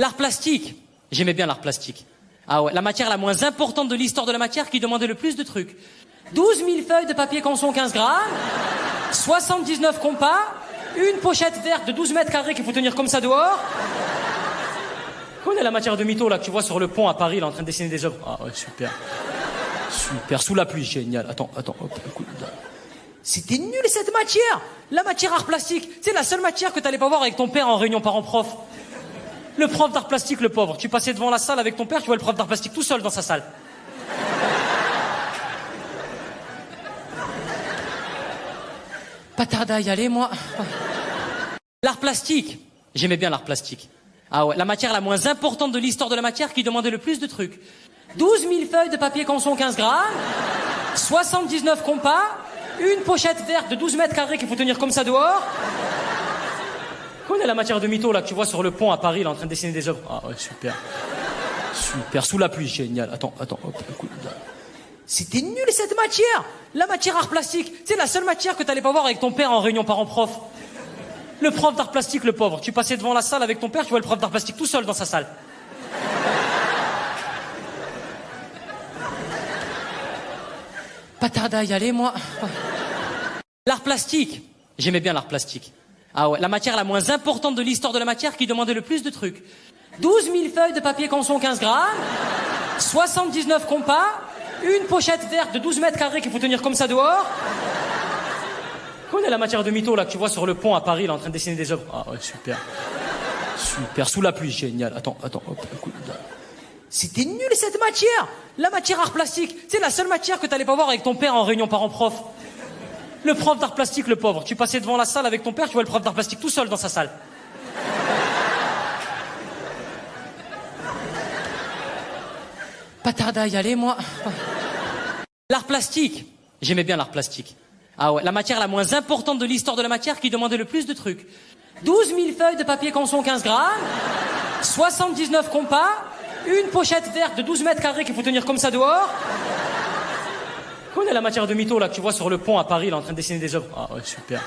L'art plastique. J'aimais bien l'art plastique. Ah ouais, la matière la moins importante de l'histoire de la matière qui demandait le plus de trucs. 12 000 feuilles de papier canson 15 grammes, 79 compas, une pochette verte de 12 mètres carrés qu'il faut tenir comme ça dehors. Connais la matière de mytho là que tu vois sur le pont à Paris là en train de dessiner des œuvres. Ah ouais, super. Super, sous la pluie, génial. Attends, hop, écoute. C'était nul cette matière. La matière art plastique, c'est la seule matière que t'allais pas voir avec ton père en réunion parents-prof. Le prof d'art plastique, le pauvre. Tu passais devant la salle avec ton père, tu vois le prof d'art plastique tout seul dans sa salle. Pas tardé à y aller, moi. L'art plastique. J'aimais bien l'art plastique. Ah ouais, la matière la moins importante de l'histoire de la matière qui demandait le plus de trucs. 12 000 feuilles de papier canson 15 grammes, 79 compas, une pochette verte de 12 mètres carrés qu'il faut tenir comme ça dehors. Connais la matière de mytho là que tu vois sur le pont à Paris là en train de dessiner des œuvres. Ah ouais, super. Super, sous la pluie, génial. Attends, hop, écoute. C'était nul cette matière. La matière art plastique, c'est la seule matière que t'allais pas voir avec ton père en réunion parents-prof. Le prof d'art plastique, le pauvre. Tu passais devant la salle avec ton père, tu vois le prof d'art plastique tout seul dans sa salle. Pas tardé à y aller, moi. L'art plastique. J'aimais bien l'art plastique. Ah ouais, la matière la moins importante de l'histoire de la matière qui demandait le plus de trucs. 12 000 feuilles de papier canson 15 grammes, 79 compas, une pochette verte de 12 mètres carrés qu'il faut tenir comme ça dehors. Connais la matière de mytho là que tu vois sur le pont à Paris là en train de dessiner des œuvres. Ah ouais, super. Super, sous la pluie, génial. Attends, hop, écoute. C'était nul cette matière. La matière art plastique, c'est la seule matière que t'allais pas voir avec ton père en réunion parents-prof. Le prof d'art plastique, le pauvre. Tu passais devant la salle avec ton père, tu vois le prof d'art plastique tout seul dans sa salle. Pas tardé à y aller, moi. L'art plastique. J'aimais bien l'art plastique. Ah ouais, la matière la moins importante de l'histoire de la matière qui demandait le plus de trucs. 12 000 feuilles de papier canson 15 grammes, 79 compas, une pochette verte de 12 mètres carrés qu'il faut tenir comme ça dehors. Connais la matière de mytho là que tu vois sur le pont à Paris là en train de dessiner des œuvres. Ah ouais, super.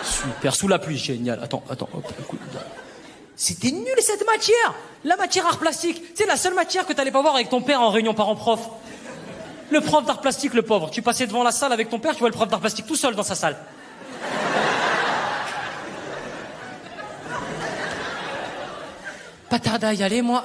Super, sous la pluie, génial. Attends, hop, écoute. C'était nul cette matière. La matière art plastique, c'est la seule matière que t'allais pas voir avec ton père en réunion parents-prof. Le prof d'art plastique, le pauvre. Tu passais devant la salle avec ton père, tu vois le prof d'art plastique tout seul dans sa salle. Pas tardé à y aller, moi.